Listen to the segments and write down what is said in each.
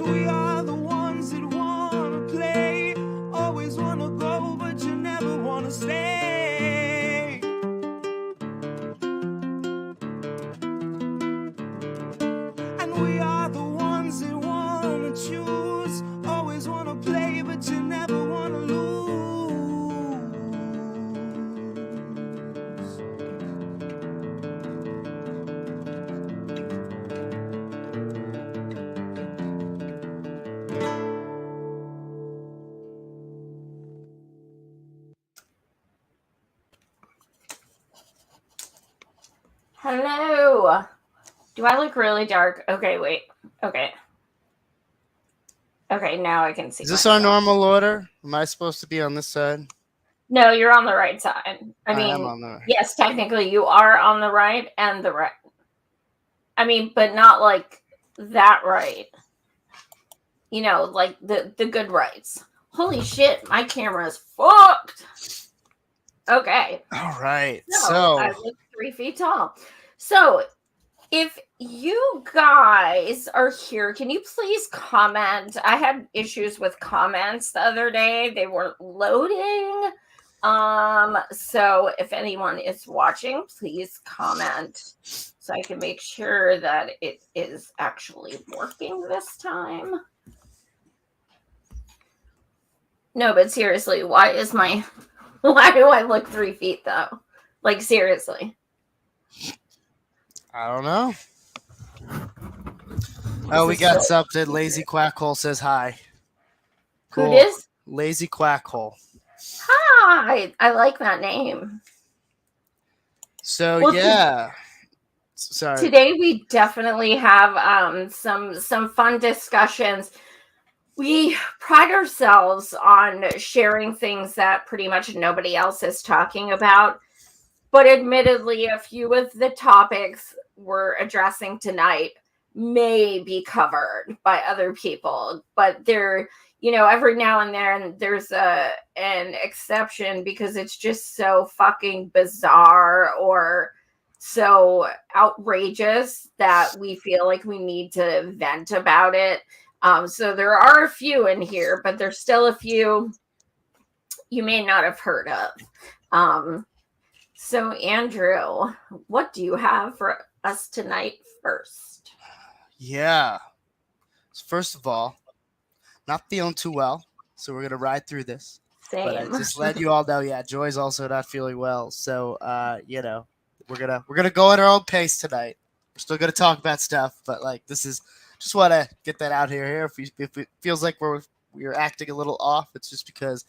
we are the ones that wanna play, always wanna go, but you never wanna stay. And we are the ones that wanna choose, always wanna play, but you never wanna lose. Hello. Do I look really dark? Okay, wait. Okay. Okay, now I can see. Is this our normal order? Am I supposed to be on this side? No, you're on the right side. I mean, am on the right. Yes, technically you are on the right and the right. I mean, but not like that right. You know, like the good rights. Holy shit, my camera is fucked. Okay. All right. So I look 3 feet tall. So if you guys are here, can you please comment? I had issues with comments the other day. They weren't loading. So if anyone is watching, please comment so I can make sure that it is actually working this time. No, but seriously, why do I look 3 feet though? Like, seriously. I don't know. Oh, we got something. Lazy Quackhole says hi. Cool. Who it is? Lazy Quackhole. Hi. I like that name. So, well, yeah. Sorry. Today we definitely have some fun discussions. We pride ourselves on sharing things that pretty much nobody else is talking about. But admittedly, a few of the topics we're addressing tonight may be covered by other people. But they're, you know, every now and then there's an exception because it's just so fucking bizarre or so outrageous that we feel like we need to vent about it. So there are a few in here, but there's still a few you may not have heard of. So Andrew, what do you have for us tonight first? Yeah. First of all, not feeling too well, so we're gonna ride through this. Same. But I just let you all know, yeah, Joy's also not feeling well. So you know, we're gonna go at our own pace tonight. We're still gonna talk about stuff, but like this is just want to get that out here. If it feels like we're acting a little off, it's just because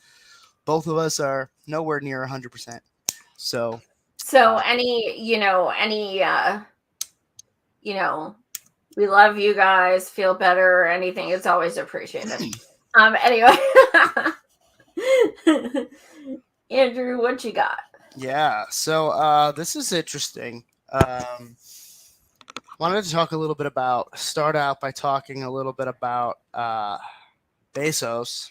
both of us are nowhere near 100%. So any, we love you guys, feel better or anything. It's always appreciated. Anyway, Andrew, what you got? Yeah. So this is interesting. Wanted to start out by talking a little bit about Bezos.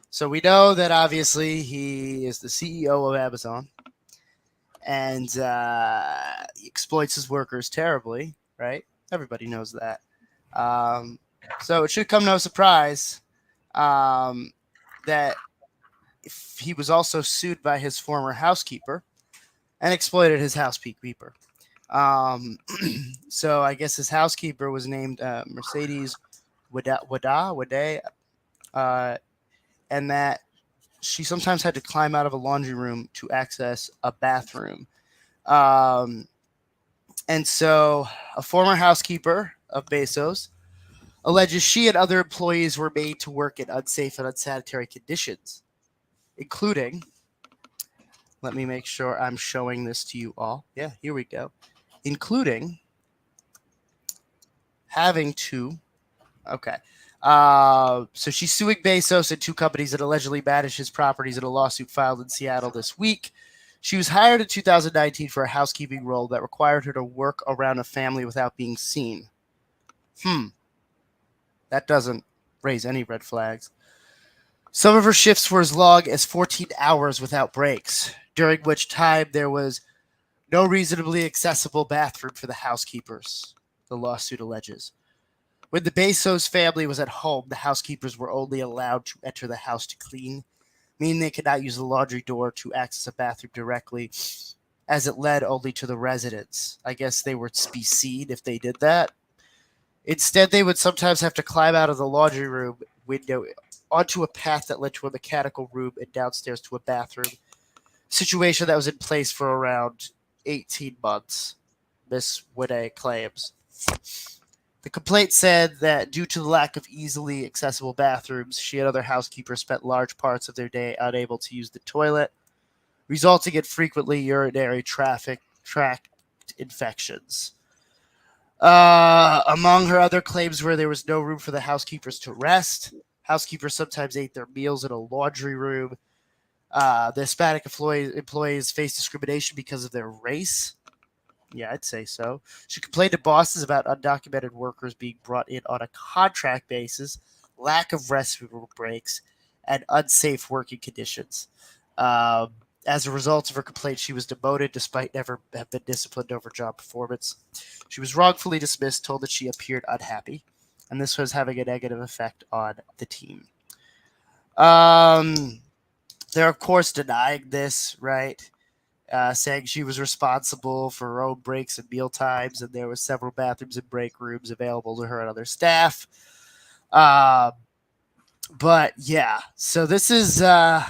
So we know that obviously he is the CEO of Amazon and he exploits his workers terribly, right? Everybody knows that. So it should come no surprise that if he was also sued by his former housekeeper and exploited his housekeeper. So I guess his housekeeper was named Mercedes Wade, and that she sometimes had to climb out of a laundry room to access a bathroom. And so a former housekeeper of Bezos alleges she and other employees were made to work in unsafe and unsanitary conditions, including, let me make sure I'm showing this to you all. Yeah, here we go. Including having to, so she's suing Bezos and two companies that allegedly managed his properties in a lawsuit filed in Seattle this week. She was hired in 2019 for a housekeeping role that required her to work around a family without being seen. That doesn't raise any red flags. Some of her shifts were as long as 14 hours without breaks, during which time there was no reasonably accessible bathroom for the housekeepers, the lawsuit alleges. When the Bezos family was at home, the housekeepers were only allowed to enter the house to clean, meaning they could not use the laundry door to access a bathroom directly, as it led only to the residence. I guess they would be seen if they did that. Instead, they would sometimes have to climb out of the laundry room window onto a path that led to a mechanical room and downstairs to a bathroom, situation that was in place for around 18 months, Miss Winay claims. The complaint said that due to the lack of easily accessible bathrooms, she and other housekeepers spent large parts of their day unable to use the toilet, resulting in frequently urinary tract infections. Among her other claims were there was no room for the housekeepers to rest. Housekeepers sometimes ate their meals in a laundry room. The Hispanic employees faced discrimination because of their race. Yeah, I'd say so. She complained to bosses about undocumented workers being brought in on a contract basis, lack of rest breaks, and unsafe working conditions. As a result of her complaint, she was demoted despite never have been disciplined over job performance. She was wrongfully dismissed, told that she appeared unhappy, and this was having a negative effect on the team. They're, of course, denying this, right? Saying she was responsible for her own breaks and meal times, and there were several bathrooms and break rooms available to her and other staff. But yeah, so this is I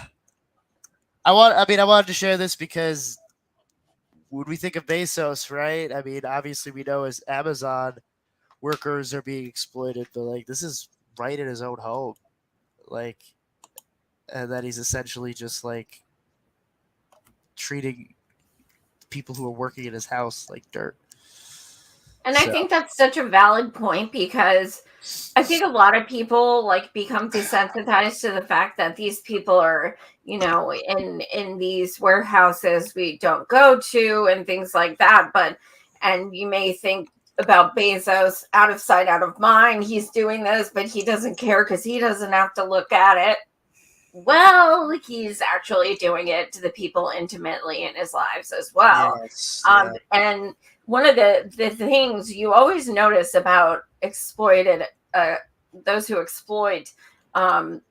wanted to share this because when we think of Bezos, right? I mean, obviously we know as Amazon workers are being exploited, but like this is right in his own home, like, and that he's essentially just like treating people who are working in his house like dirt. And I think that's such a valid point because I think a lot of people like become desensitized to the fact that these people are, in these warehouses we don't go to and things like that. And you may think about Bezos, out of sight, out of mind. He's doing this, but he doesn't care because he doesn't have to look at it. Well, he's actually doing it to the people intimately in his lives as well. Yes, And one of the things you always notice about those who exploit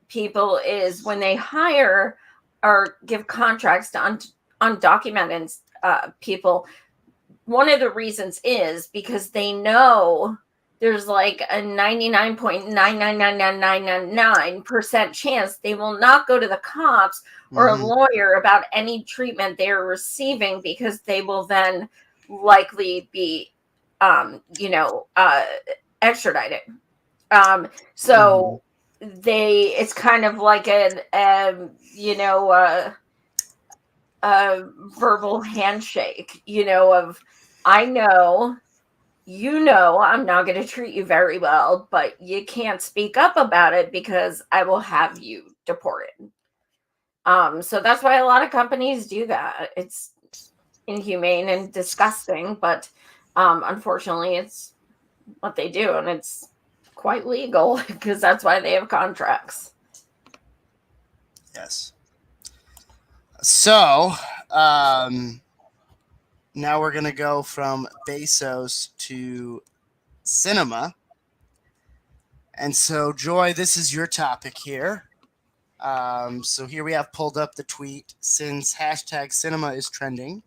people is when they hire or give contracts to undocumented people. One of the reasons is because they know there's like a 99.9999999% chance they will not go to the cops or a lawyer about any treatment they're receiving because they will then likely be, extradited. So it's kind of like a verbal handshake, of I know. I'm not going to treat you very well, but you can't speak up about it because I will have you deported. So that's why a lot of companies do that. It's inhumane and disgusting, but unfortunately, it's what they do, and it's quite legal because that's why they have contracts. Yes. So, now we're going to go from Bezos to Sinema. And so, Joy, this is your topic here. So here we have pulled up the tweet. Since hashtag Sinema is trending,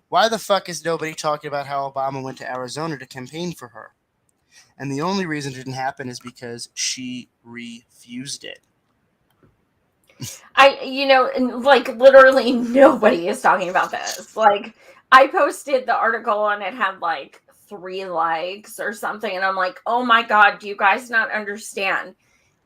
why the fuck is nobody talking about how Obama went to Arizona to campaign for her? And the only reason it didn't happen is because she refused it. Literally nobody is talking about this. Like, I posted the article and it had like 3 likes or something. And I'm like, oh my God, do you guys not understand?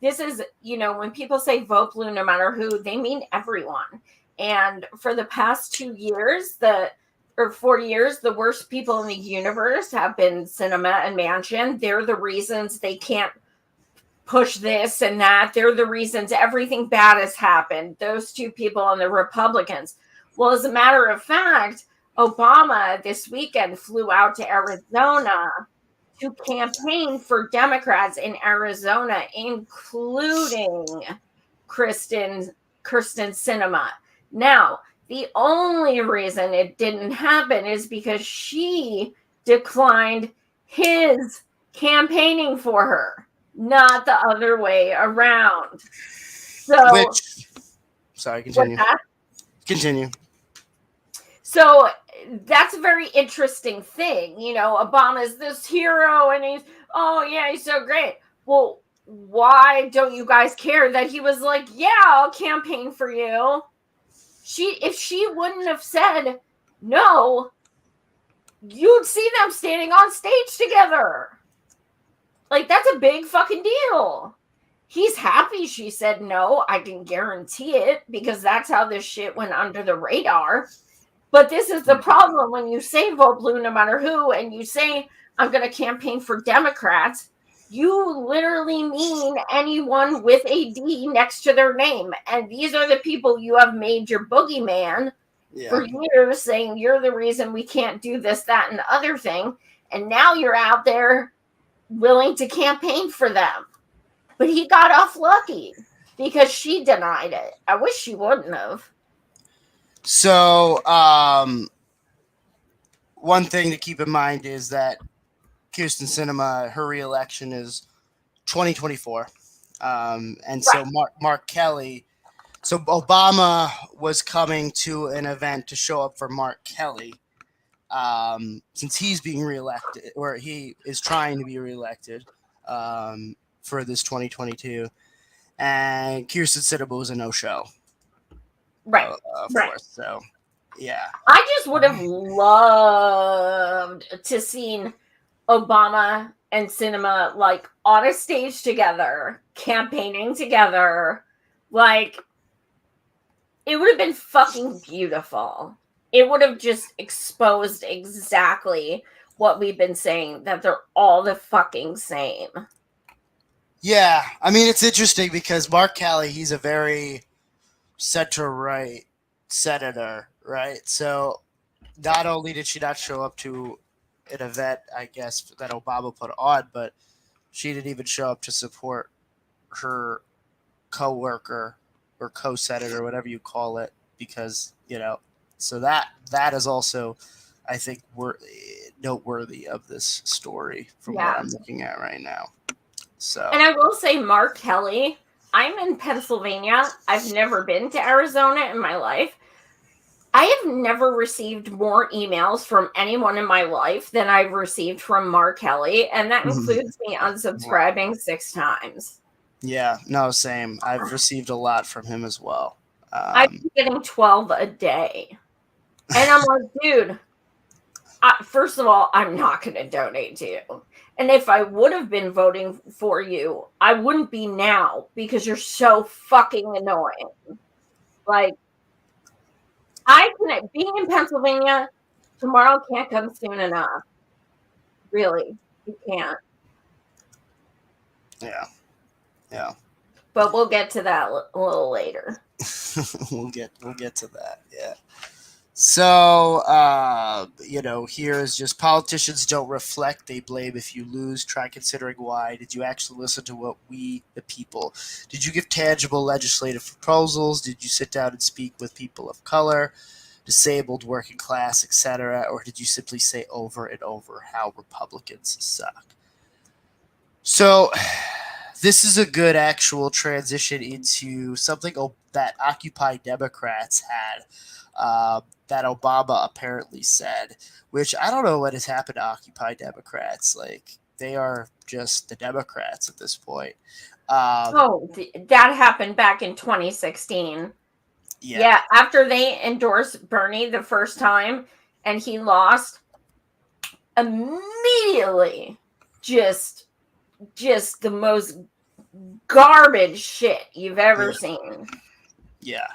This is, when people say vote blue, no matter who, they mean everyone. And for the past 2 years, 4 years, the worst people in the universe have been Sinema and Manchin. They're the reasons they can't push this and that. They're the reasons everything bad has happened. Those 2 people and the Republicans. Well, as a matter of fact, Obama this weekend flew out to Arizona to campaign for Democrats in Arizona, including Kristen Sinema. Now, the only reason it didn't happen is because she declined his campaigning for her, not the other way around. So, Sorry, continue. Continue. So that's a very interesting thing. You know, Obama's this hero and he's so great. Well, why don't you guys care that he was like, yeah, I'll campaign for you? If she wouldn't have said no, you'd see them standing on stage together. Like, that's a big fucking deal. He's happy she said no. I can guarantee it, because that's how this shit went under the radar. But this is the problem when you say vote blue no matter who, and you say, I'm going to campaign for Democrats. You literally mean anyone with a D next to their name. And these are the people you have made your boogeyman for years, saying you're the reason we can't do this, that, and the other thing. And now you're out there willing to campaign for them. But he got off lucky because she denied it. I wish she wouldn't have. So, one thing to keep in mind is that Kyrsten Sinema, her reelection is 2024. And so Mark Kelly, so Obama was coming to an event to show up for Mark Kelly, since he's being reelected, or he is trying to be reelected, for this 2022. And Kyrsten Sinema was a no-show. Right. Of course. So, yeah. I just would have loved to seen Obama and Sinema like on a stage together, campaigning together. Like, it would have been fucking beautiful. It would have just exposed exactly what we've been saying, that they're all the fucking same. Yeah. I mean, it's interesting because Mark Kelly, he's a very center-right senator, right? So not only did she not show up to an event, I guess, that Obama put on, but she didn't even show up to support her co-worker or co-senator, whatever you call it, because, you know, so that is also, I think, noteworthy of this story from what I'm looking at right now. So, and I will say, Mark Kelly, I'm in Pennsylvania. I've never been to Arizona in my life. I have never received more emails from anyone in my life than I've received from Mark Kelly, and that includes me unsubscribing 6 times. Yeah, no, same. I've received a lot from him as well. I've been getting 12 a day. And I'm like, dude, first of all, I'm not going to donate to you. And if I would have been voting for you, I wouldn't be now, because you're so fucking annoying. Like, being in Pennsylvania tomorrow can't come soon enough. Really, you can't. Yeah. But we'll get to that a little later. we'll get to that. Yeah. So, here is just politicians don't reflect, they blame if you lose. Try considering why. Did you actually listen to what we, the people? Did you give tangible legislative proposals? Did you sit down and speak with people of color, disabled, working class, etc.? Or did you simply say over and over how Republicans suck? So, this is a good actual transition into something that Occupy Democrats had. That Obama apparently said, which I don't know what has happened to Occupy Democrats. Like, they are just the Democrats at this point. That happened back in 2016. Yeah, after they endorsed Bernie the first time and he lost, immediately just the most garbage shit you've ever seen. Yeah.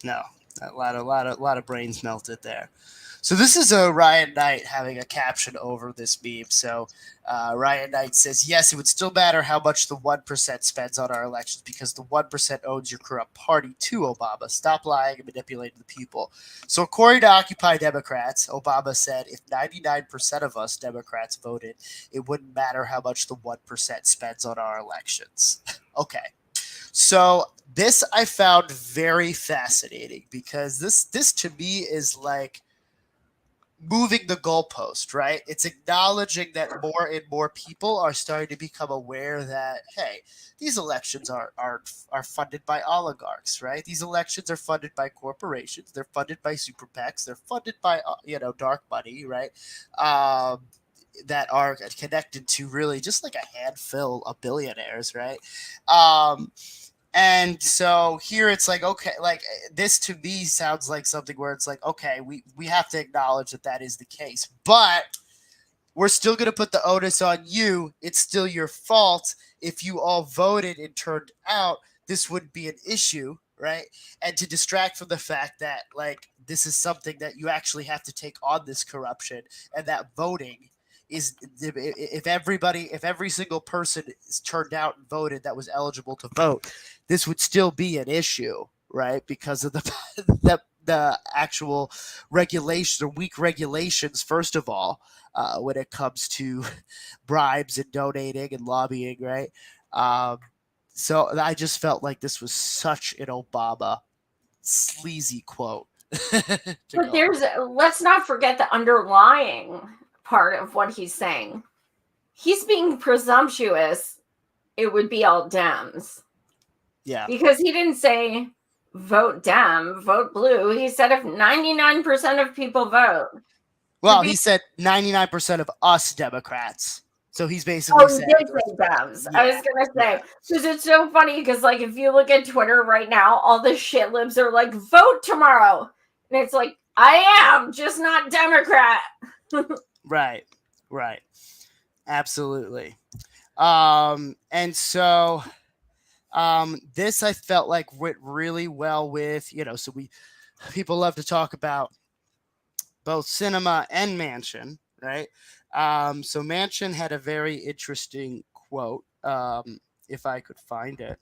No. A lot of brains melted there. So this is a Ryan Knight having a caption over this meme. So Ryan Knight says, yes, it would still matter how much the 1% spends on our elections because the 1% owns your corrupt party too, Obama. Stop lying and manipulating the people. So according to Occupy Democrats, Obama said if 99% of us Democrats voted, it wouldn't matter how much the 1% spends on our elections. Okay. So this I found very fascinating because this to me is like moving the goalpost, right? It's acknowledging that more and more people are starting to become aware that, hey, these elections are funded by oligarchs, right? These elections are funded by corporations. They're funded by super PACs. They're funded by dark money, right? That are connected to really just like a handful of billionaires, right? And so here it's like, okay, like this to me sounds like something where it's like, okay, we have to acknowledge that that is the case, but we're still going to put the onus on you. It's still your fault. If you all voted and turned out, this wouldn't be an issue, right? And to distract from the fact that like this is something that you actually have to take on, this corruption, and that voting is, if every single person is turned out and voted that was eligible to vote, this would still be an issue, right? Because of the actual regulation or weak regulations, first of all, when it comes to bribes and donating and lobbying, right? So I just felt like this was such an Obama sleazy quote. But let's not forget the underlying part of what he's saying. He's being presumptuous. It would be all Dems. Yeah. Because he didn't say vote Dem, vote blue. He said if 99% of people vote. Well, he said 99% of us Democrats. So he's basically saying Dems. Yeah, I was going to say, because it's so funny, because like if you look at Twitter right now, all the shit libs are like, vote tomorrow. And it's like, I am, just not Democrat. Right. Absolutely. And so this I felt like went really well with, so people love to talk about both Sinema and Manchin, right? So Manchin had a very interesting quote, if I could find it.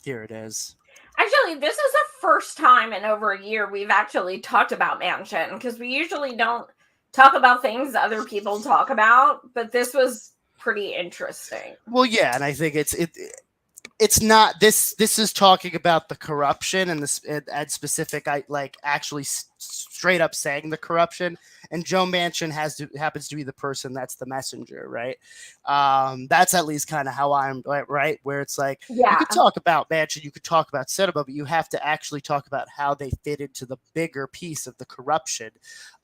Here it is. Actually, this is the first time in over a year we've actually talked about Manchin, because we usually don't talk about things other people talk about, but this was pretty interesting. Well, yeah, and I think it's not this is talking about the corruption and specific, actually straight up saying the corruption, and Joe Manchin happens to be the person that's the messenger, right? That's at least kind of how I'm right, where it's like, you could talk about Manchin, you could talk about Sinema, but you have to actually talk about how they fit into the bigger piece of the corruption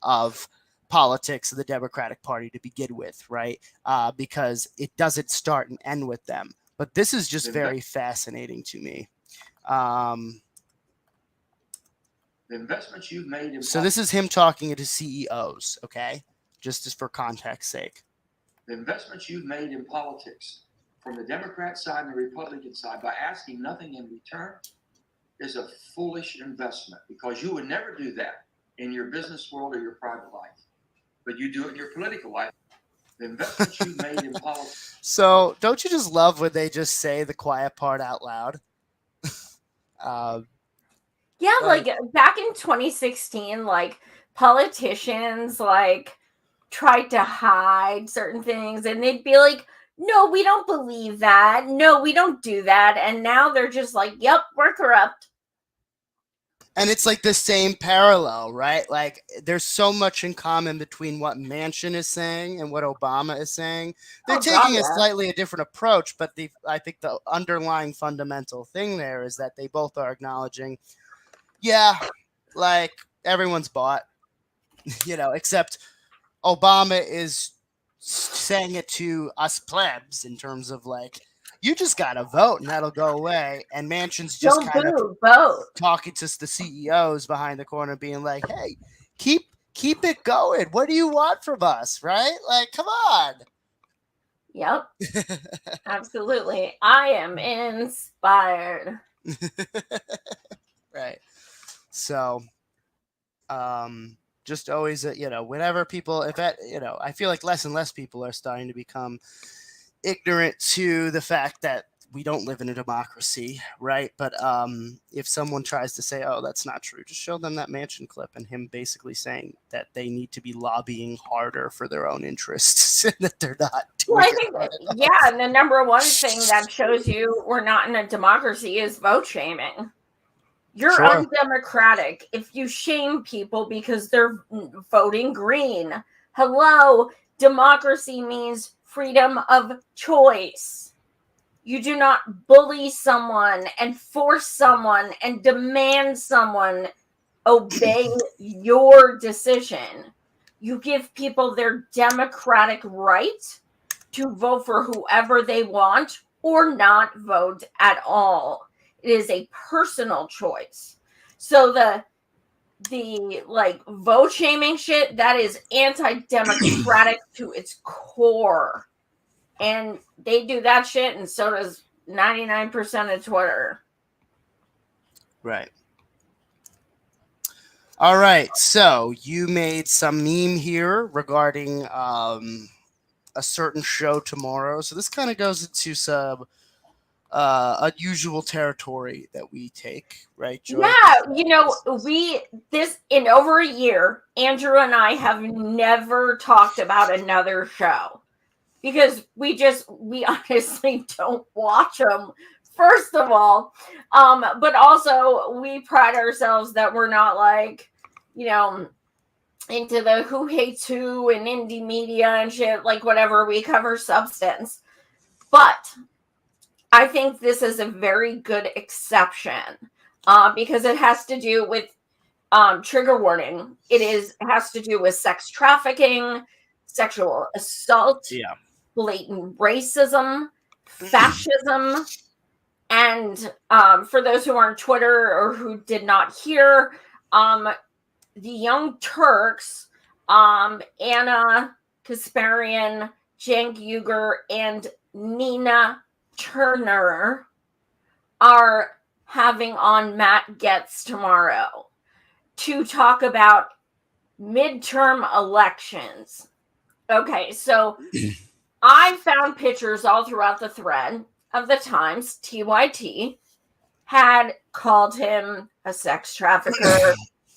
of politics of the Democratic Party to begin with, right? Because it doesn't start and end with them. But this is just very fascinating to me. The investments you've made in so this is him talking to CEOs, okay? Just as for context sake. The investments you've made in politics from the Democrat side and the Republican side by asking nothing in return is a foolish investment, because you would never do that in your business world or your private life. But you do it in your political life. The investments you've made in politics. So don't you just love when they just say the quiet part out loud? Yeah, like back in 2016, like politicians tried to hide certain things, and they'd be like, no, we don't believe that. No, we don't do that. And now they're just like, yep, we're corrupt. And it's like the same parallel, right? Like there's so much in common between what Manchin is saying and what Obama is saying. They're taking a slightly different approach, but I think the underlying fundamental thing there is that they both are acknowledging, yeah, like everyone's bought, except Obama is saying it to us plebs in terms of like, you just got to vote and that'll go away. And Manchin's just vote. Talking to the CEOs behind the corner being like, hey, keep it going. What do you want from us? Right? Like, come on. Yep. Absolutely. I am inspired. Right. So, just always, whenever people, I feel like less and less people are starting to become ignorant to the fact that we don't live in a democracy, right? But if someone tries to say, oh, that's not true, just show them that Manchin clip and him basically saying that they need to be lobbying harder for their own interests and that they're not doing and the number one thing that shows you we're not in a democracy is vote shaming. You're Sure. undemocratic if you shame people because they're voting green. Hello, democracy means freedom of choice. You do not bully someone and force someone and demand someone obey your decision. You give people their democratic right to vote for whoever they want or not vote at all. It is a personal choice. So the like vote shaming shit, that is anti-democratic to its core. And they do that shit, and so does 99% of Twitter. Right. All right. So you made some meme here regarding a certain show tomorrow. So this kind of goes into some unusual territory that we take, right, Joy? Yeah, this in over a year, Andrew and I have never talked about another show because we honestly don't watch them, first of all. But also we pride ourselves that we're not like, into the who hates who and indie media and shit, like whatever. We cover substance. But I think this is a very good exception because it has to do with trigger warning. It has to do with sex trafficking, sexual assault, blatant racism, fascism, and for those who aren't Twitter or who did not hear, the Young Turks, Anna Kasparian, Cenk Uygur, and Nina Turner are having on Matt Getz tomorrow to talk about midterm elections. Okay, so I found pictures all throughout the thread of the Times. TYT had called him a sex trafficker,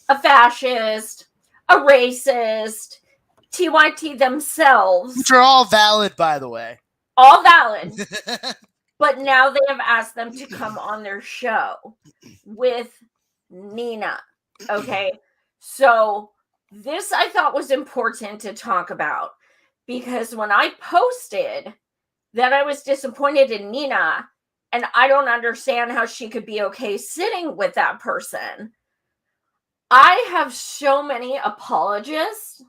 a fascist, a racist. TYT themselves, which are all valid, by the way. All valid. But now they have asked them to come on their show with Nina. Okay. So this I thought was important to talk about because when I posted that I was disappointed in Nina and I don't understand how she could be okay sitting with that person, I have so many apologists.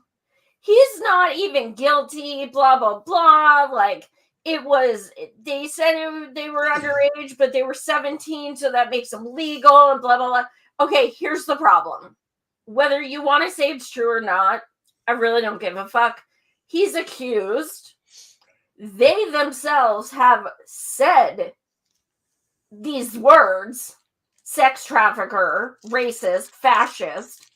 He's not even guilty, blah, blah, blah. Like, they said they were underage, but they were 17, so that makes them legal and blah, blah, blah. Okay, here's the problem. Whether you want to say it's true or not, I really don't give a fuck. He's accused. They themselves have said these words, sex trafficker, racist, fascist.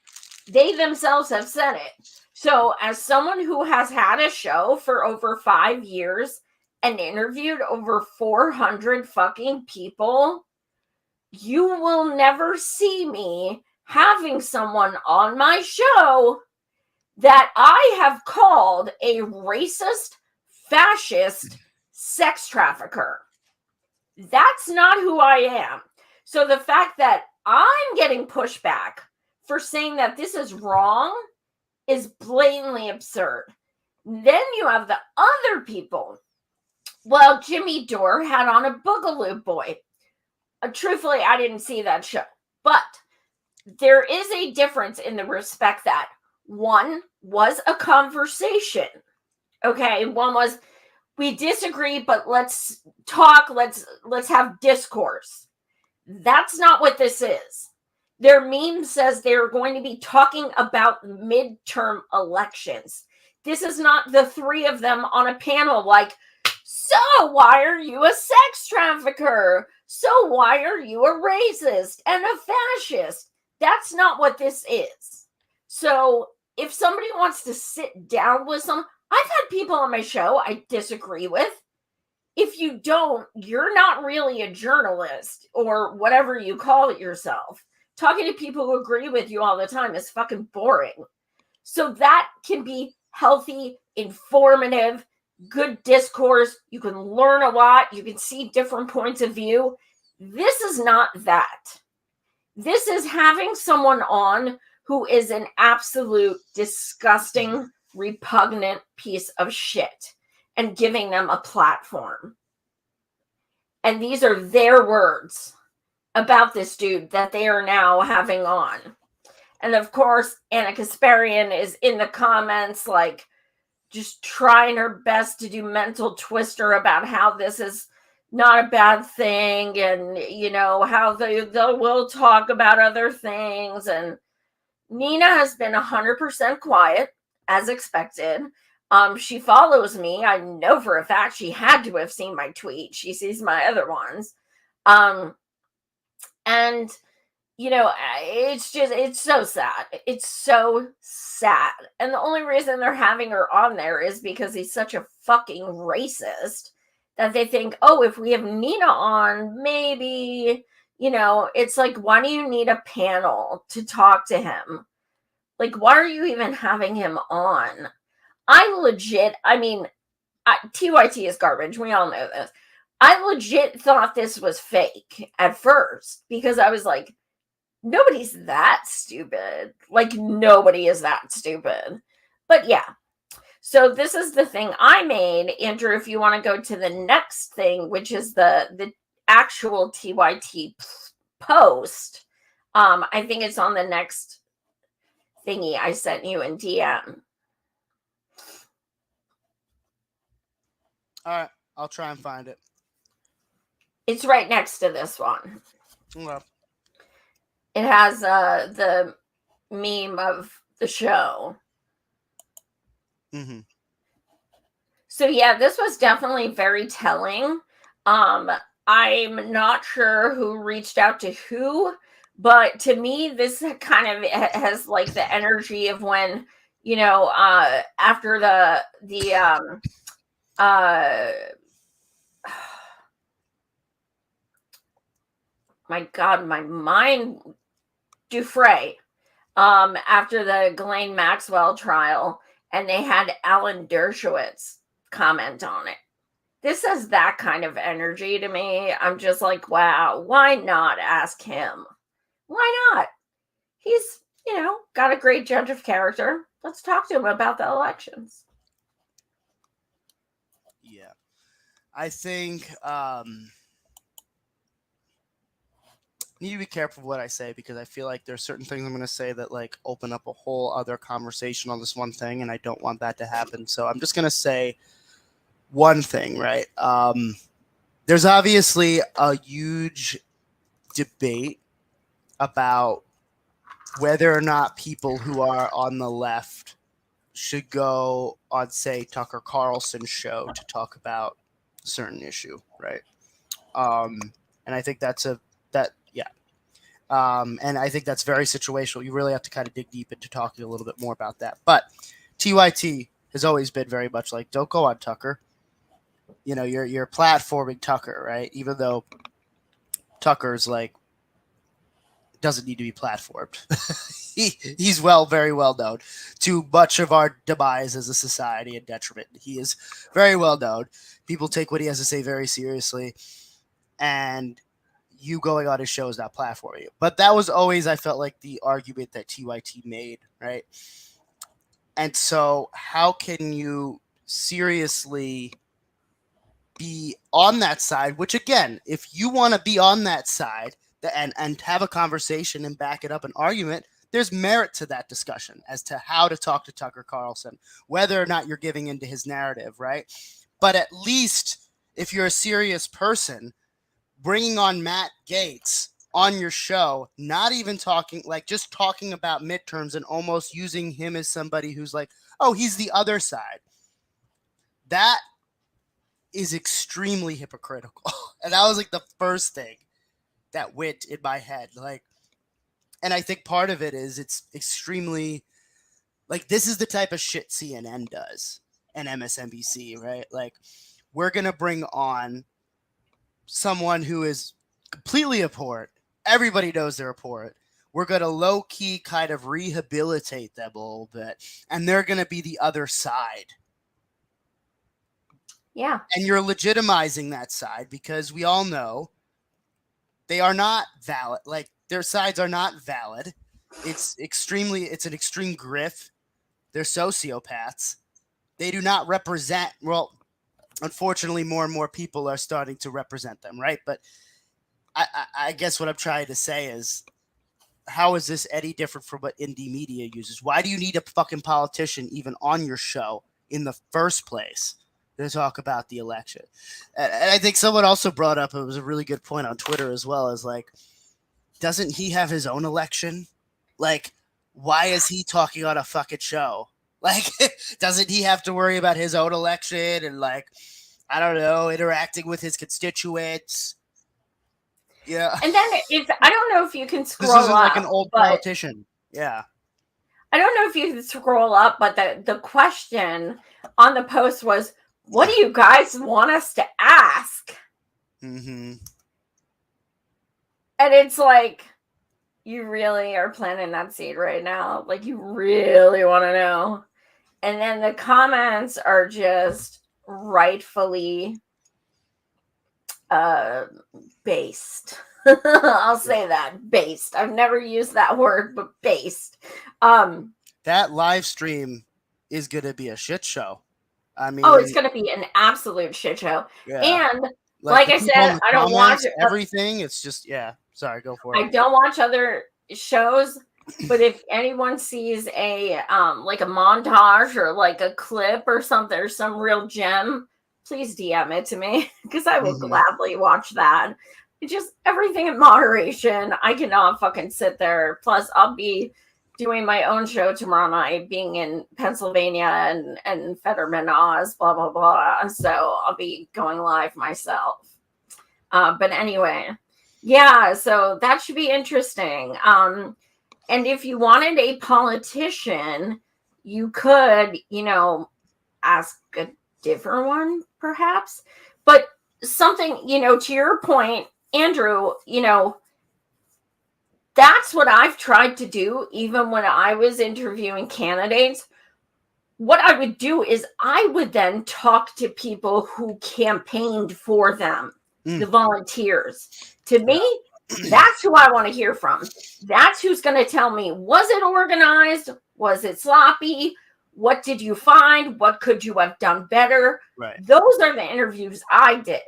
They themselves have said it. So as someone who has had a show for over 5 years and interviewed over 400 fucking people, you will never see me having someone on my show that I have called a racist, fascist, sex trafficker. That's not who I am. So the fact that I'm getting pushback for saying that this is wrong is blatantly absurd. Then you have the other people. Well, Jimmy Dore had on a Boogaloo Boy. Truthfully, I didn't see that show. But there is a difference in the respect that one was a conversation. Okay, one was, we disagree, but let's talk, let's have discourse. That's not what this is. Their meme says they're going to be talking about midterm elections. This is not the three of them on a panel like, so why are you a sex trafficker? So why are you a racist and a fascist? That's not what this is. So if somebody wants to sit down with some, I've had people on my show I disagree with. If you don't, you're not really a journalist or whatever you call it yourself. Talking to people who agree with you all the time is fucking boring. So that can be healthy, informative, good discourse. You can learn a lot. You can see different points of view. This is not that. This is having someone on who is an absolute disgusting, repugnant piece of shit and giving them a platform. And these are their words about this dude that they are now having on. And of course, Anna Kasparian is in the comments, like, just trying her best to do mental twister about how this is not a bad thing, and how they will talk about other things. And Nina has been 100% quiet, as expected. She follows me. I know for a fact she had to have seen my tweet. She sees my other ones. And it's so sad. It's so sad. And the only reason they're having her on there is because he's such a fucking racist that they think, oh, if we have Nina on, maybe, it's like, why do you need a panel to talk to him? Like, why are you even having him on? TYT is garbage. We all know this. I legit thought this was fake at first because I was like, nobody's that stupid. Like, nobody is that stupid. But yeah. So this is the thing I made. Andrew, if you want to go to the next thing, which is the actual TYT post, I think it's on the next thingy I sent you in DM. All right. I'll try and find it. It's right next to this one. Okay. It has the meme of the show. Mm-hmm. So yeah, this was definitely very telling. I'm not sure who reached out to who, but to me, this kind of has like the energy of when, after my God, my mind, Dufresne, after the Ghislaine Maxwell trial, and they had Alan Dershowitz comment on it. This has that kind of energy to me. I'm just like, wow, why not ask him? Why not? He's, got a great judge of character. Let's talk to him about the elections. Yeah. I think need to be careful what I say because I feel like there's certain things I'm going to say that like open up a whole other conversation on this one thing, and I don't want that to happen. So I'm just going to say one thing, right? There's obviously a huge debate about whether or not people who are on the left should go on, say, Tucker Carlson's show to talk about a certain issue, right? And I think and I think that's very situational. You really have to kind of dig deep into talking a little bit more about that. But TYT has always been very much like, don't go on Tucker. You're platforming Tucker, right? Even though Tucker's like doesn't need to be platformed. He's very well known to much of our demise as a society and detriment. He is very well known. People take what he has to say very seriously, and you going on his show is not platforming you. But that was always, I felt like, the argument that TYT made, right? And so how can you seriously be on that side, which again, if you want to be on that side and have a conversation and back it up an argument, there's merit to that discussion as to how to talk to Tucker Carlson, whether or not you're giving into his narrative, right? But at least if you're a serious person, bringing on Matt Gaetz on your show, not even talking, like just talking about midterms and almost using him as somebody who's like, oh, he's the other side. That is extremely hypocritical. And that was like the first thing that went in my head. Like, and I think part of it is it's extremely, like, this is the type of shit CNN does and MSNBC, right? Like, we're going to bring on someone who is completely abhorrent. Everybody knows they're abhorrent. We're going to low-key kind of rehabilitate them a little bit, and they're going to be the other side. Yeah. And you're legitimizing that side because we all know they are not valid. Like, Their sides are not valid. It's an extreme grift. They're sociopaths. They do not represent, well, unfortunately, more and more people are starting to represent them, right? But I guess what I'm trying to say is, how is this any different from what indie media uses? Why do you need a fucking politician even on your show in the first place to talk about the election? And I think someone also brought up, it was a really good point on Twitter as well, is like, doesn't he have his own election? Like, why is he talking on a fucking show? Like, doesn't he have to worry about his own election and, like, I don't know, interacting with his constituents? Yeah. And then I don't know if you can scroll This isn't up, like an old politician. Yeah. I don't know if you can scroll up, but the question on the post was, what do you guys want us to ask? Mm-hmm. And it's like, you really are planting that seed right now. Like, you really want to know. And then the comments are just rightfully based. I'll say that, based. I've never used that word, but based. That live stream is going to be a shit show. I mean, it's going to be an absolute shit show. Yeah. And like I said, I don't watch everything. It's just, yeah. Sorry, go for it. I don't watch other shows, but if anyone sees a like a montage or like a clip or something or some real gem, please DM it to me, because I will gladly watch that. It's just everything in moderation. I cannot fucking sit there. Plus, I'll be doing my own show tomorrow night, being in Pennsylvania and Fetterman, Oz, blah, blah, blah. So I'll be going live myself. But anyway, yeah, so that should be interesting. And if you wanted a politician, you could, ask a different one, perhaps. But something, to your point, Andrew, that's what I've tried to do, even when I was interviewing candidates. What I would do is I would then talk to people who campaigned for them, the volunteers. To me, that's who I want to hear from. That's who's going to tell me, was it organized? Was it sloppy? What did you find? What could you have done better? Right. Those are the interviews I did.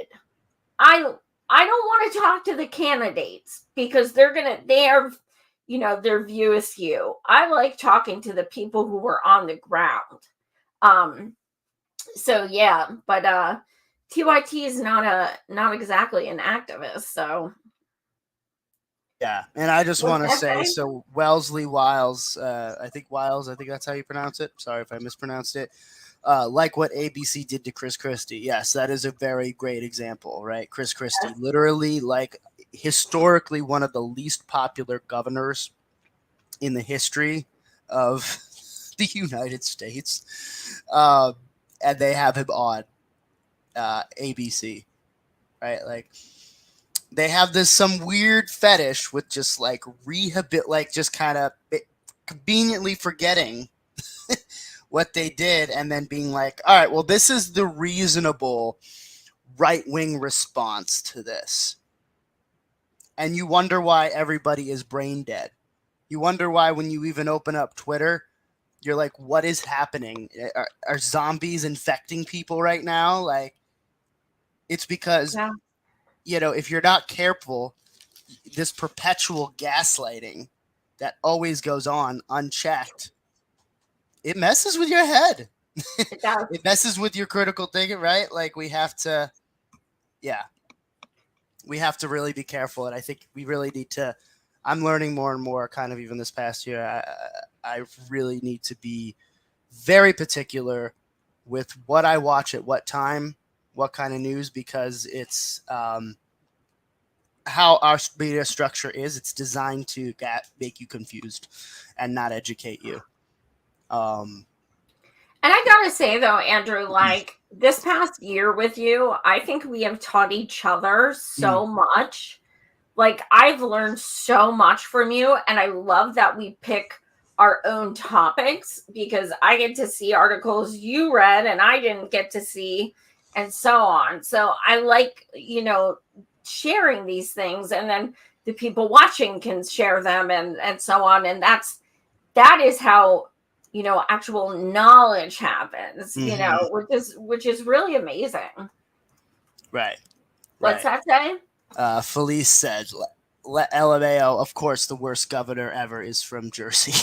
I don't want to talk to the candidates because their view is skew. I like talking to the people who were on the ground. So yeah, but TYT is not exactly an activist, so yeah. And I just want to say, so Wellesley Wiles, I think that's how you pronounce it. Sorry if I mispronounced it. Like what ABC did to Chris Christie. Yes, that is a very great example, right? Chris Christie, literally, like, historically one of the least popular governors in the history of the United States. And they have him on ABC, right? Like, they have some weird fetish with just like just kind of conveniently forgetting what they did and then being like, all right, well, this is the reasonable right-wing response to this. And you wonder why everybody is brain dead. You wonder why when you even open up Twitter, you're like, what is happening? Are zombies infecting people right now? Like, it's because, if you're not careful, this perpetual gaslighting that always goes on unchecked, it messes with your head. It does. It messes with your critical thinking, right? Like, we have to really be careful. And I think we really need to, I'm learning more and more kind of even this past year. I really need to be very particular with what I watch at what time, what kind of news, because it's how our media structure is. It's designed to make you confused and not educate you. And I gotta say though, Andrew, like this past year with you, I think we have taught each other so much. Like, I've learned so much from you, and I love that we pick our own topics because I get to see articles you read and I didn't get to see, and so on. So I like, sharing these things, and then the people watching can share them and so on. And that is how, you know, actual knowledge happens, you know, which is really amazing. Right. What's that say? Felice said, LMAO, of course, the worst governor ever is from Jersey.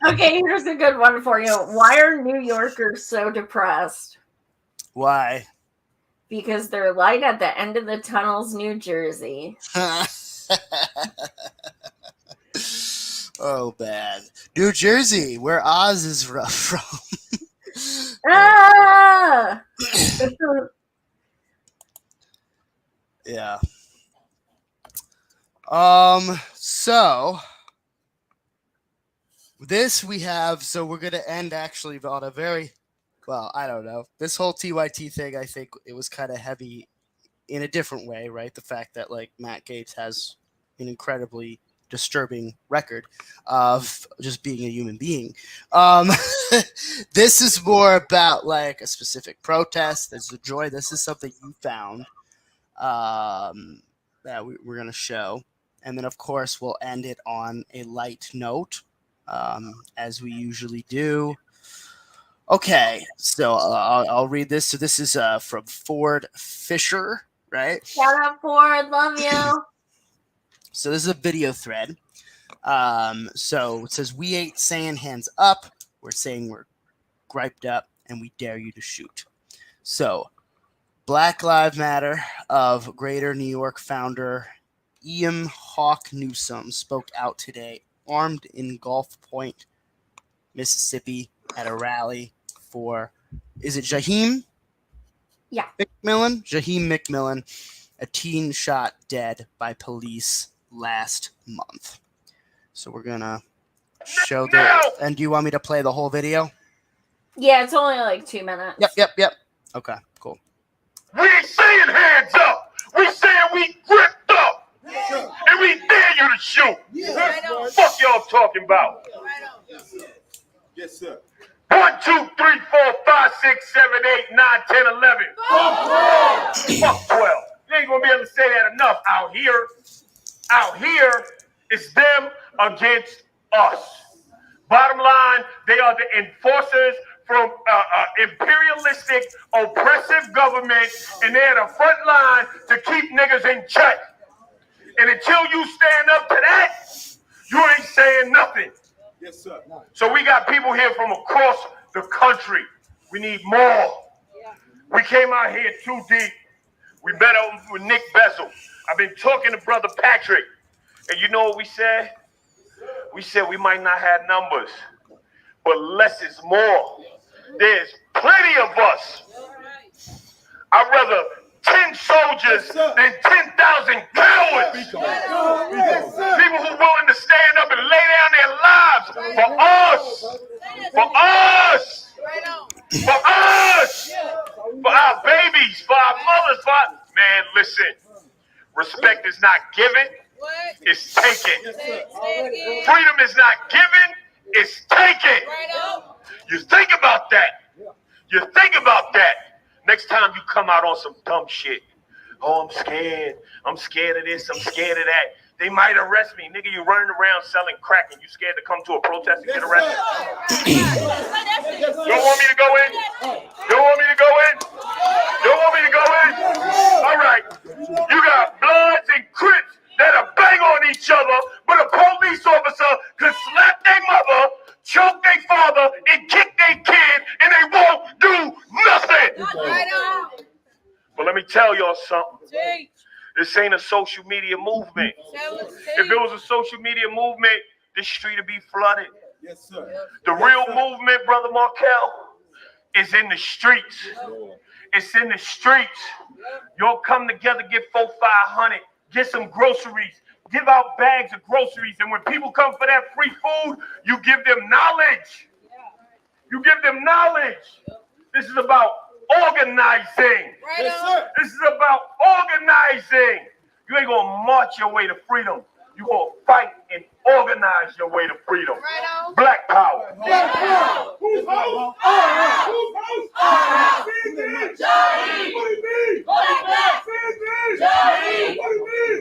Okay, here's a good one for you. Why are New Yorkers so depressed? Why? Because their light at the end of the tunnel's New Jersey. Oh, bad. New Jersey, where Oz is from. Ah! Yeah. So this we have, so we're gonna end actually on a very, well, I don't know. This whole TYT thing, I think it was kind of heavy in a different way, right? The fact that like Matt Gaetz has an incredibly disturbing record of just being a human being. This is more about like a specific protest. There's a joy. This is something you found that we're going to show. And then, of course, we'll end it on a light note, as we usually do. Okay, so I'll read this. So this is from Ford Fisher, right? Shout out Ford, love you. So this is a video thread. So it says, we ain't saying hands up. We're saying we're griped up, and we dare you to shoot. So Black Lives Matter of Greater New York founder Ian Hawk Newsom spoke out today, armed in Gulf Point, Mississippi, at a rally for, is it Jaheim? Yeah. McMillan? Jaheim McMillan, a teen shot dead by police last month. So we're going to show the, and do you want me to play the whole video? Yeah, it's only like 2 minutes. Yep. Okay, cool. We ain't saying hands up. We saying we gripped up. And we dare you to shoot. Fuck y'all talking about. Yes, sir. 1, 2, 3, 4, 5, 6, 7, 8, 9, 10, 11. Fuck 12. You ain't gonna be able to say that enough out here. Out here, it's them against us. Bottom line, they are the enforcers from imperialistic, oppressive government, and they're the front line to keep niggas in check. And until you stand up to that, you ain't saying nothing. Yes, sir. So we got people here from across the country. We need more. We came out here too deep. We met up with Nick Bezos. I've been talking to Brother Patrick. And you know what we said? We said we might not have numbers, but less is more. There's plenty of us. I'd rather 10 soldiers than 10,000 cowards. People who are willing to stand up and lay down their lives for us. For us. For us. For our babies. For our mothers. Man, listen. Respect is not given. It's taken. Freedom is not given. It's taken. You think about that. You think about that. Next time you come out on some dumb shit. Oh, I'm scared. I'm scared of this. I'm scared of that. They might arrest me. Nigga, you running around selling crack and you scared to come to a protest and get arrested? You don't want me to go in? You don't want me to go in? You don't want me to go in? All right. You got Bloods and Crips that'll bang on each other, but a police officer could slap their mother, choke their father, and kick their kid, and they won't do nothing. But let me tell y'all something. This ain't a social media movement. If it was a social media movement, this street would be flooded. Yes, sir. The real movement, Brother Markel, is in the streets. It's in the streets. Y'all come together, get 400, 500, get some groceries, give out bags of groceries, and when people come for that free food, you give them knowledge. You give them knowledge. This is about organizing. Yes, sir. This is about organizing. You ain't gonna march your way to freedom. You gonna fight and organize your way to freedom. Black power. Black power. Who's host? Who's host? What do you mean? Black. What do you mean?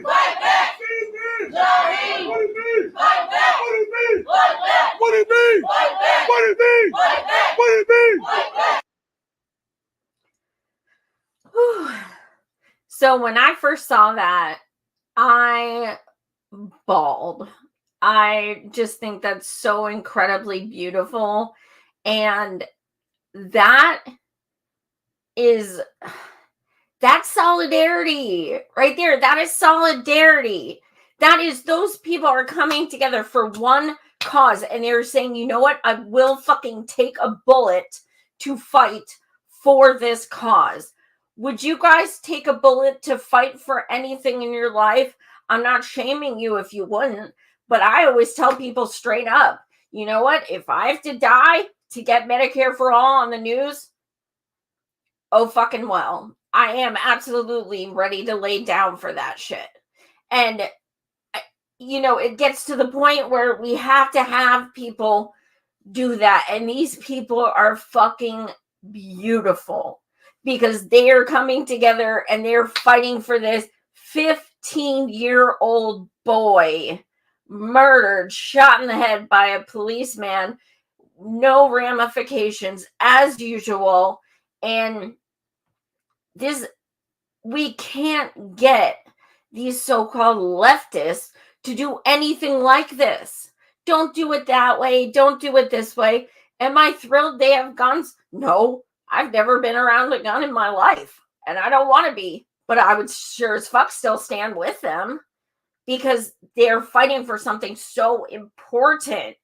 So when I first saw that, I bawled. I just think that's so incredibly beautiful. And that is, that's solidarity right there. That is solidarity. That is, those people are coming together for one cause, and they're saying, you know what, I will fucking take a bullet to fight for this cause. Would you guys take a bullet to fight for anything in your life? I'm not shaming you if you wouldn't, but I always tell people straight up, you know what, if I have to die to get Medicare for all on the news, oh fucking well, I am absolutely ready to lay down for that shit. And you know, it gets to the point where we have to have people do that. And these people are fucking beautiful because they are coming together and they're fighting for this 15-year-old boy murdered, shot in the head by a policeman, no ramifications as usual. And this, we can't get these so-called leftists to do anything like this. Don't do it that way. Don't do it this way. Am I thrilled they have guns? No, I've never been around a gun in my life, and I don't want to be, but I would sure as fuck still stand with them because they're fighting for something so important.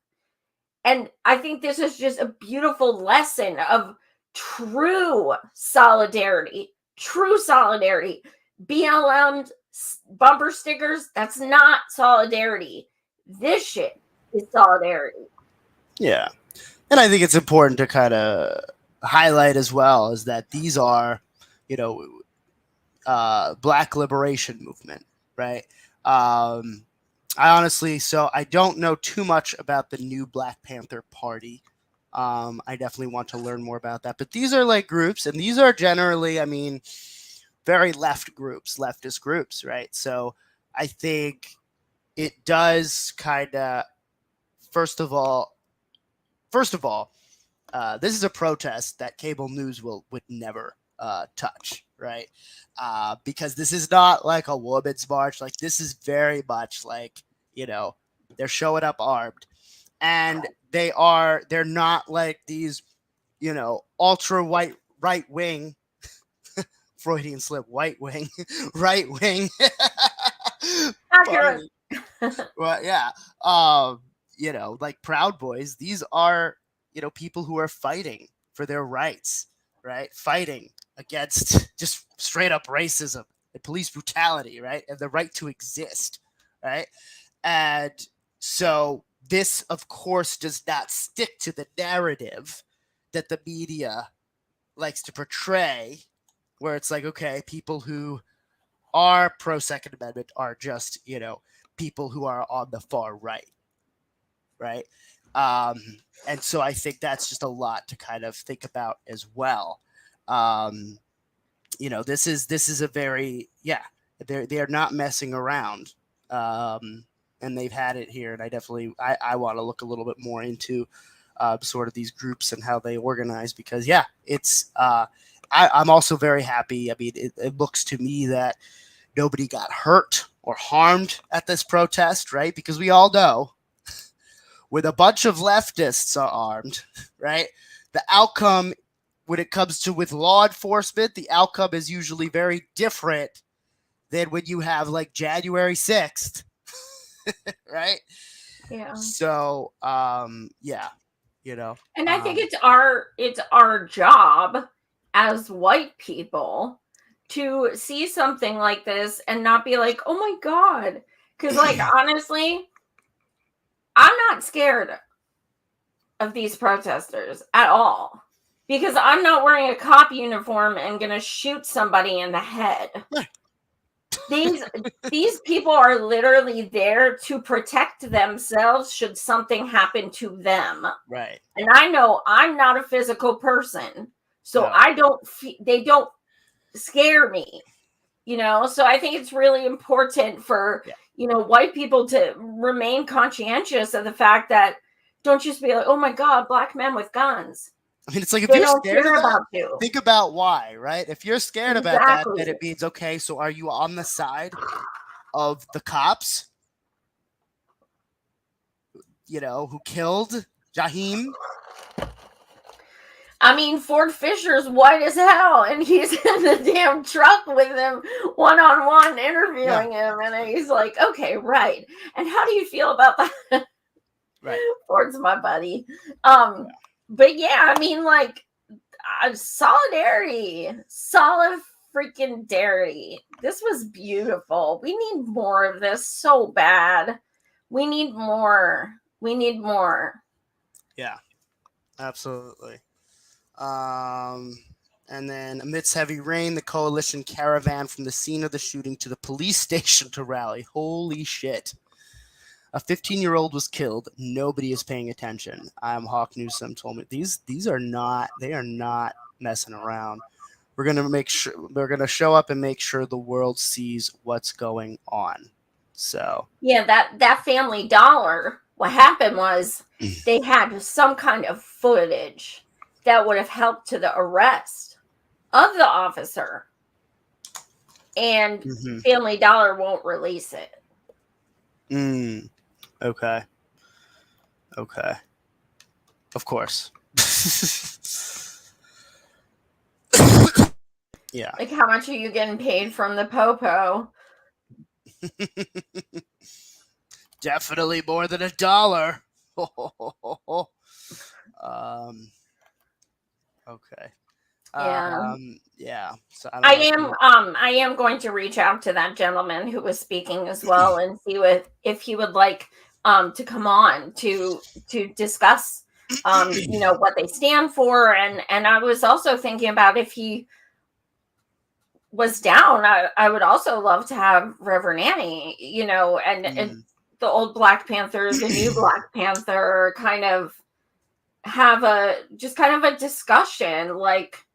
And I think this is just a beautiful lesson of true solidarity. True solidarity. BLM bumper stickers, that's not solidarity. This shit is solidarity. Yeah. And I think it's important to kind of highlight as well is that these are, you know, Black liberation movement, right? I honestly, so I don't know too much about the new Black Panther Party. I definitely want to learn more about that. But these are like groups, and these are generally, I mean, very leftist groups, right? So I think it does kind of, first of all, this is a protest that cable news would never touch, right? Because this is not like a women's march. Like, this is very much like, you know, they're showing up armed, and they're not like these, you know, ultra white right wing Freudian slip, white wing, right wing. Accurate. Well, yeah. You know, like Proud Boys, these are, you know, people who are fighting for their rights, right? Fighting against just straight up racism and police brutality, right? And the right to exist, right? And so this, of course, does not stick to the narrative that the media likes to portray, where it's like, okay, people who are pro Second Amendment are just, you know, people who are on the far right, right? And so I think that's just a lot to kind of think about as well. You know, this is a very, yeah, they're not messing around, and they've had it here. And I want to look a little bit more into sort of these groups and how they organize, because yeah, it's I'm also very happy. I mean, it looks to me that nobody got hurt or harmed at this protest, right? Because we all know when a bunch of leftists are armed, right, the outcome when it comes to with law enforcement, the outcome is usually very different than when you have like January 6th, right? Yeah. So, yeah, you know. And I think it's our job as white people to see something like this and not be like, oh my God. Because like, honestly, I'm not scared of these protesters at all, because I'm not wearing a cop uniform and going to shoot somebody in the head. These people are literally there to protect themselves should something happen to them. Right. And I know I'm not a physical person, so no. They don't scare me, you know? So I think it's really important for, you know, white people to remain conscientious of the fact that don't just be like, oh my God, Black men with guns. I mean, it's like if They you're don't scared care of that, about you. think about why, right? If you're scared about that, then Exactly. it means, okay, so are you on the side of the cops, who killed Jaheim? I mean, Ford Fisher's white as hell, and he's in the damn truck with him one-on-one interviewing him, and he's like, okay, right. And how do you feel about that? Right. Ford's my buddy. But yeah, I mean, like, solidarity, solid freaking dairy. This was beautiful. We need more of this so bad. We need more. Yeah, absolutely. And then amidst heavy rain, the coalition caravan from the scene of the shooting to the police station to rally. Holy shit. A 15-year-old was killed. Nobody is paying attention. Hawk Newsom told me they are not messing around. We're going to show up and make sure the world sees what's going on. So yeah, that Family Dollar, what happened was they had some kind of footage that would have helped to the arrest of the officer, and Family Dollar won't release it. Okay. Of course. Yeah. Like, how much are you getting paid from the Popo? Definitely more than $1. Okay. Yeah. So I am going to reach out to that gentleman who was speaking as well and see if he would like to come on to discuss what they stand for, and I was also thinking about if he was down, I would also love to have Reverend Annie, and the old Black Panther, the new Black Panther, kind of have a discussion, like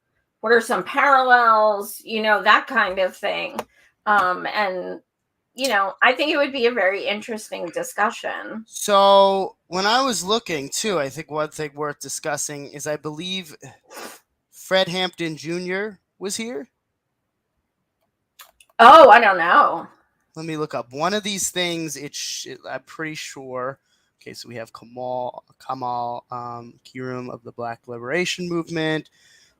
what are some parallels, that kind of thing. And I think it would be a very interesting discussion. So when I was looking too, I think one thing worth discussing is I believe Fred Hampton Jr. was here. Oh, I don't know. Let me look up one of these things. I'm pretty sure. Okay, so we have Kamal Kirum of the Black Liberation Movement.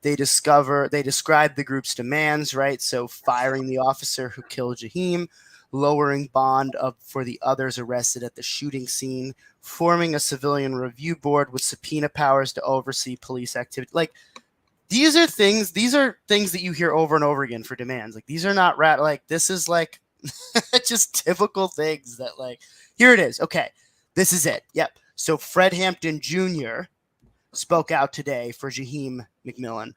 They describe the group's demands, right? So firing the officer who killed Jaheim, lowering bond for the others arrested at the shooting scene, forming a civilian review board with subpoena powers to oversee police activity. Like, these are things that you hear over and over again for demands. Like, these are not this is like just typical things that, like, here it is. Okay, this is it. Yep. So Fred Hampton Jr. spoke out today for Jaheim McMillan.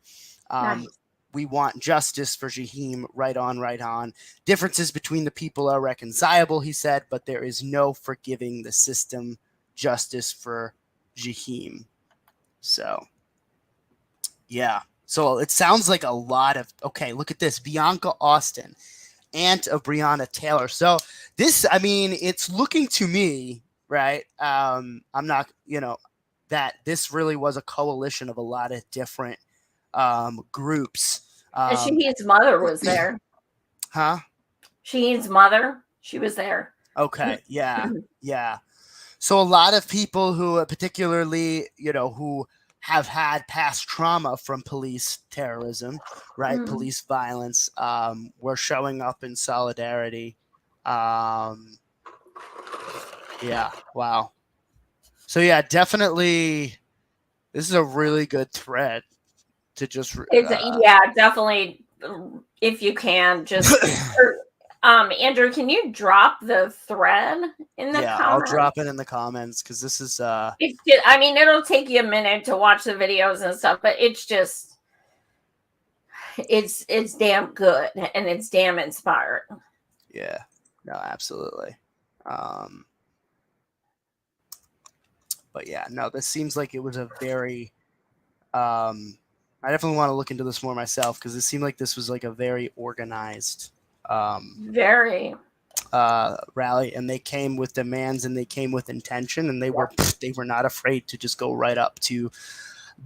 Nice. We want justice for Jaheim. Right on. Differences between the people are reconcilable, he said, but there is no forgiving the system. Justice for Jaheim. So, yeah. So it sounds like a lot of, okay, look at this. Bianca Austin, aunt of Breonna Taylor. So this, I mean, it's looking to me, right? I'm not, that this really was a coalition of a lot of different groups. Shahid's mother was there. Huh? Shahid's mother, she was there. Okay, yeah. So a lot of people who particularly, who have had past trauma from police terrorism, right? Police violence, were showing up in solidarity. Yeah, wow. So yeah, definitely, this is a really good thread to just. Definitely. If you can, just Andrew, can you drop the thread in the comments? I'll drop it in the comments because this is. It'll take you a minute to watch the videos and stuff, but it's just, it's damn good and it's damn inspiring. Yeah. No, absolutely. But yeah, no, this seems like it was a very, I definitely want to look into this more myself because it seemed like this was like a very organized, very rally, and they came with demands and they came with intention, and they were not afraid to just go right up to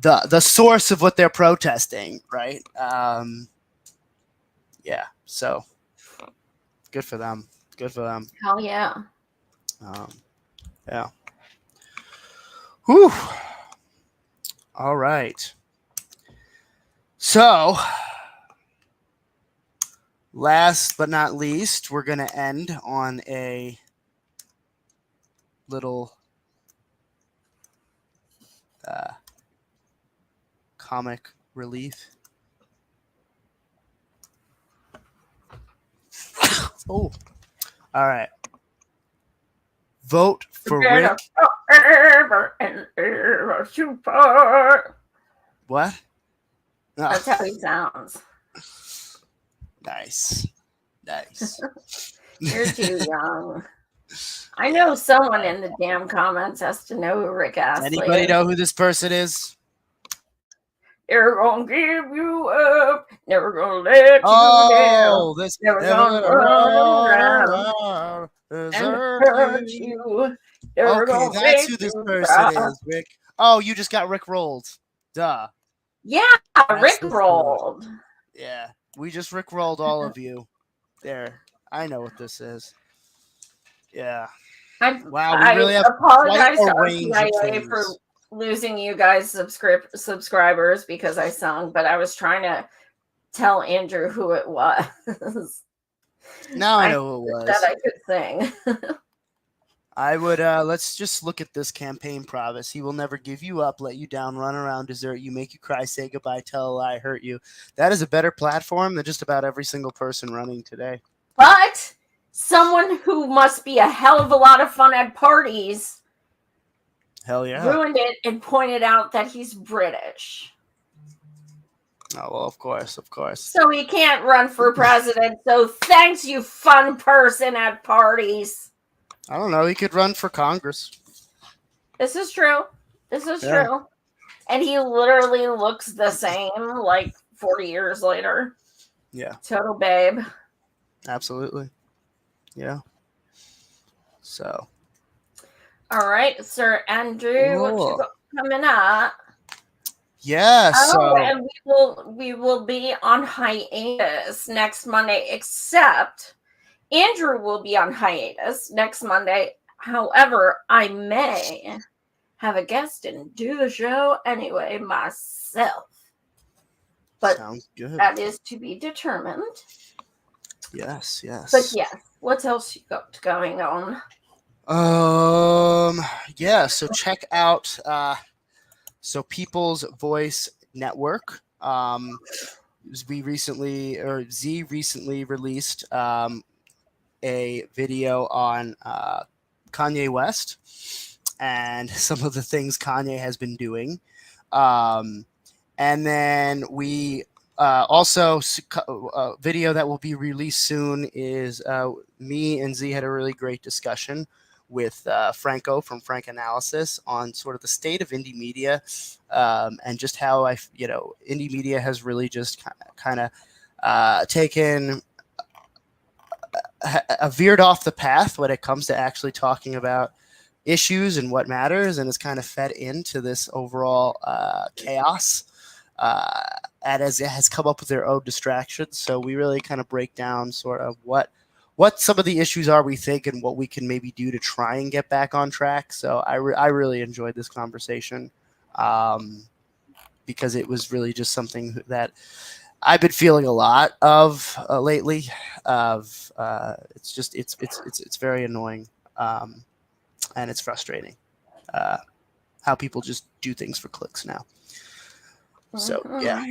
the source of what they're protesting, right? Yeah, so good for them. Good for them. Hell yeah. Yeah. Whew. All right. So, last but not least, we're going to end on a little comic relief. Oh, all right. Vote for Rick. What? That's how he sounds. Nice. You're too young. I know someone in the damn comments has to know who Rick Astley is. Anybody know who this person is? Never gonna give you up. Never gonna let you down. This Never gonna run around and hurt you. Never Okay, gonna that's who make this you person proud. is, Rick. Oh, you just got Rick rolled. Duh. Yeah, That's Rick this rolled. Yeah, we just Rick rolled all of you. There, I know what this is. Yeah. Wow, we really have apologize quite to a range of RTIA for things. losing you guys subscribers because I sung, but I was trying to tell Andrew who it was. Now I know who it was. That I could sing. I would let's just look at this campaign promise. He will never give you up, let you down, run around, desert you, make you cry, say goodbye, tell a lie, hurt you. That is a better platform than just about every single person running today. But someone who must be a hell of a lot of fun at parties Hell yeah. ruined it and pointed out that he's British. Oh, well, of course. So he can't run for president. So thanks, you fun person at parties. I don't know. He could run for Congress. This is true. True. And he literally looks the same like 40 years later. Yeah. Total babe. Absolutely. Yeah. So. All right, Sir Andrew, what you got coming up? Yeah. So. And we will be on hiatus next Monday, except Andrew will be on hiatus next Monday. However, I may have a guest and do the show anyway myself. But sounds good. That is to be determined. Yes. But yeah, what else you got going on? Yeah, so check out so People's Voice Network. Z recently released a video on Kanye West and some of the things Kanye has been doing. And then we also a video that will be released soon is me and Z had a really great discussion with Franco from Frank Analysis on sort of the state of indie media and just how indie media has really just kind of taken veered off the path when it comes to actually talking about issues and what matters, and has kind of fed into this overall chaos and as it has come up with their own distractions. So we really kind of break down sort of what some of the issues are we think and what we can maybe do to try and get back on track. So I really enjoyed this conversation because it was really just something that I've been feeling a lot of lately. It's very annoying and it's frustrating how people just do things for clicks now. So yeah,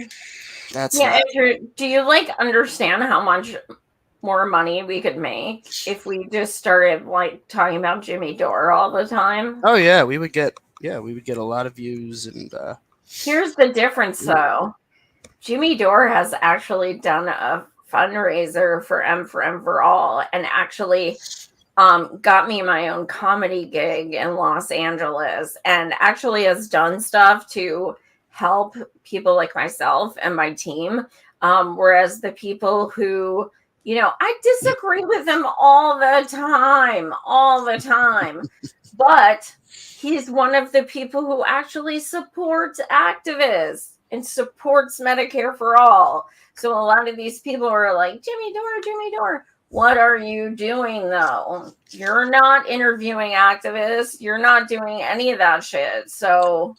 that's Andrew, do you understand how much more money we could make if we just started talking about Jimmy Dore all the time? Oh yeah, we would get a lot of views. And here's the difference though. Jimmy Dore has actually done a fundraiser for M for All and actually got me my own comedy gig in Los Angeles and actually has done stuff to help people like myself and my team. Whereas the people who, I disagree with them all the time. But he's one of the people who actually supports activists and supports Medicare for all. So a lot of these people are like, Jimmy Dore. What are you doing, though? You're not interviewing activists. You're not doing any of that shit. So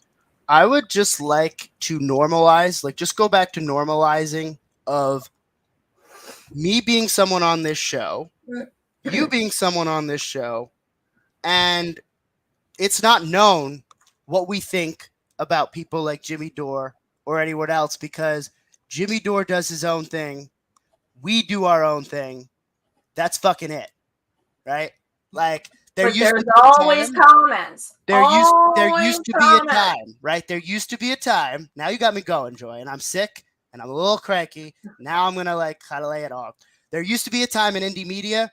I would just like to normalize, like just go back to normalizing of me being someone on this show, you being someone on this show, and it's not known what we think about people like Jimmy Dore or anyone else, because Jimmy Dore does his own thing. We do our own thing. That's fucking it. Right? Like there's always comments. There used to be a time, right? There used to be a time. Now you got me going, Joy, and I'm sick and I'm a little cranky. Now I'm gonna like kind of lay it off. There used to be a time in indie media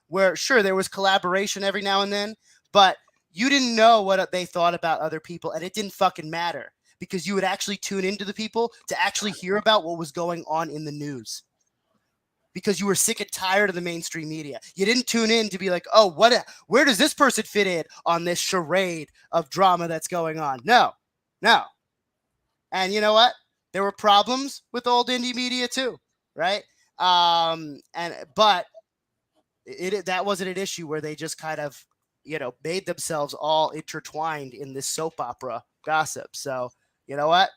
where sure there was collaboration every now and then, but you didn't know what they thought about other people, and it didn't fucking matter because you would actually tune into the people to actually hear about what was going on in the news. Because you were sick and tired of the mainstream media. You didn't tune in to be like, oh, where does this person fit in on this charade of drama that's going on? No. And you know what? There were problems with old indie media too, right? But that wasn't an issue where they just kind of, made themselves all intertwined in this soap opera gossip. So, you know what?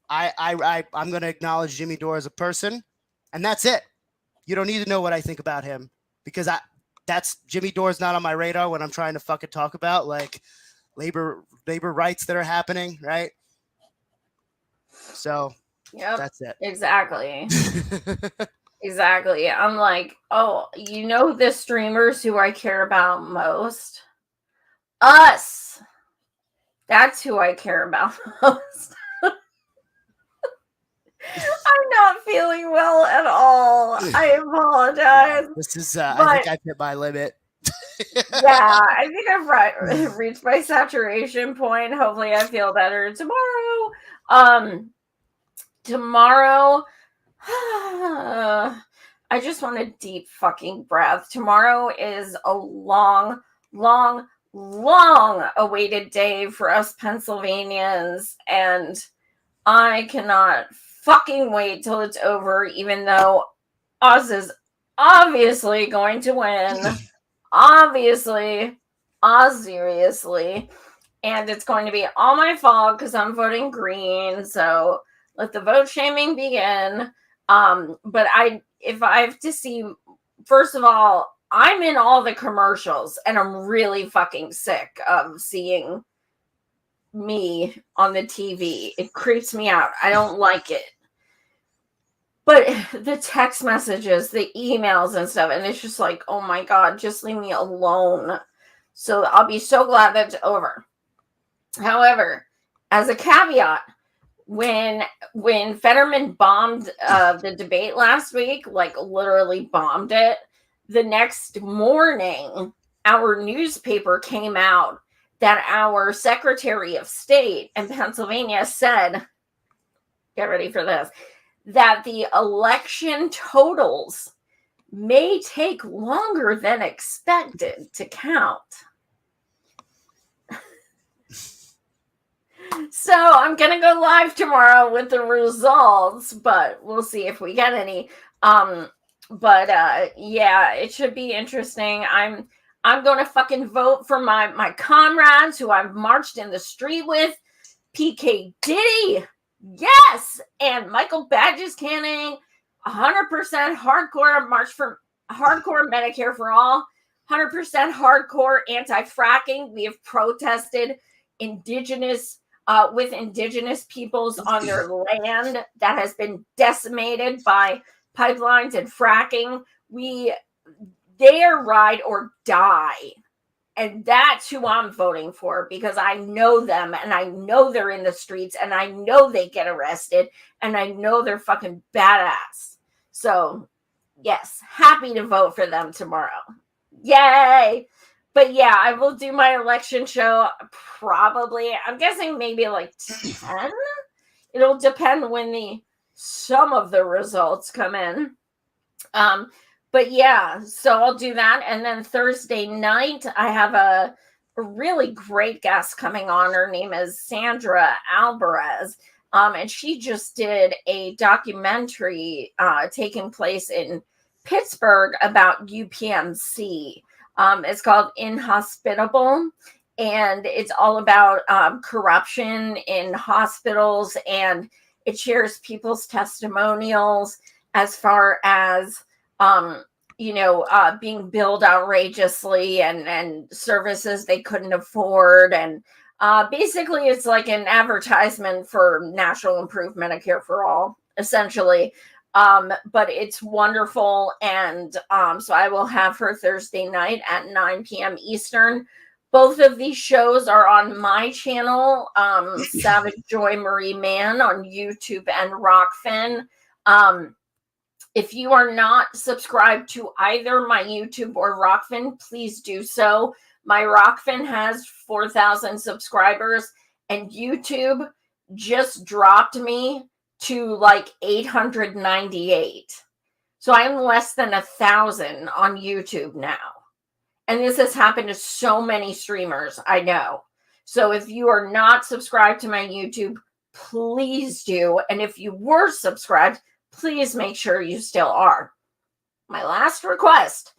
I'm going to acknowledge Jimmy Dore as a person. And that's it. You don't need to know what I think about him because that's Jimmy Dore's not on my radar when I'm trying to fucking talk about like labor rights that are happening, right? So that's it. Exactly. Exactly. I'm like, oh, the streamers who I care about most? Us. That's who I care about most. I'm not feeling well at all. I apologize. This is, I think I've hit my limit. Yeah, I think I've reached my saturation point. Hopefully I feel better tomorrow. Tomorrow, I just want a deep fucking breath. Tomorrow is a long awaited day for us Pennsylvanians, and I cannot fucking wait till it's over, even though Oz is obviously going to win. Obviously. And it's going to be all my fault because I'm voting green. So let the vote shaming begin. But if I have to see, first of all, I'm in all the commercials and I'm really fucking sick of seeing me on the TV. It creeps me out. I don't like it. But the text messages, the emails and stuff, and it's just like, oh my God, just leave me alone. So I'll be so glad that it's over. However, as a caveat, when Fetterman bombed the debate last week, like literally bombed it, the next morning, our newspaper came out that our Secretary of State in Pennsylvania said, get ready for this, that the election totals may take longer than expected to count. So I'm going to go live tomorrow with the results, but we'll see if we get any. Yeah, it should be interesting. I'm going to fucking vote for my comrades who I've marched in the street with. PK Diddy. Yes. And Michael Badges Canning, 100% hardcore march for hardcore Medicare for all, 100% hardcore anti-fracking. We have protested with indigenous peoples on their land that has been decimated by pipelines and fracking. They are ride or die. And that's who I'm voting for because I know them and I know they're in the streets and I know they get arrested and I know they're fucking badass. So, yes, happy to vote for them tomorrow. Yay! But yeah, I will do my election show probably, I'm guessing maybe like 10. It'll depend when some of the results come in. but yeah, so I'll do that. And then Thursday night, I have a really great guest coming on. Her name is Sandra Alvarez. And she just did a documentary taking place in Pittsburgh about UPMC. It's called Inhospitable, and it's all about corruption in hospitals, and it shares people's testimonials as far as being billed outrageously and services they couldn't afford. And basically, it's like an advertisement for National Improved Medicare for All, essentially. But it's wonderful. And so I will have her Thursday night at 9 p.m. Eastern. Both of these shows are on my channel, Savage Joy Marie Mann on YouTube and Rockfin. If you are not subscribed to either my YouTube or Rockfin, please do so. My Rockfin has 4,000 subscribers, and YouTube just dropped me to like 898. So I'm less than 1,000 on YouTube now. And this has happened to so many streamers, I know. So if you are not subscribed to my YouTube, please do. And if you were subscribed, please make sure you still are. My last request,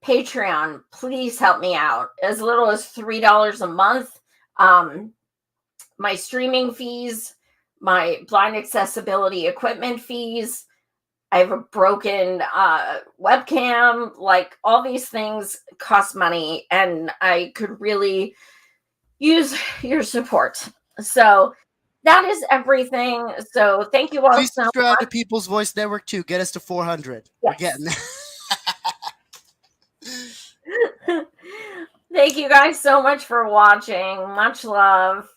Patreon, please help me out. As little as $3 a month. My streaming fees, my blind accessibility equipment fees, I have a broken webcam, like all these things cost money, and I could really use your support. So that is everything. So thank you all Please so subscribe to much. People's Voice Network too. Get us to 400. Yes. We're getting there. Thank you guys so much for watching. Much love.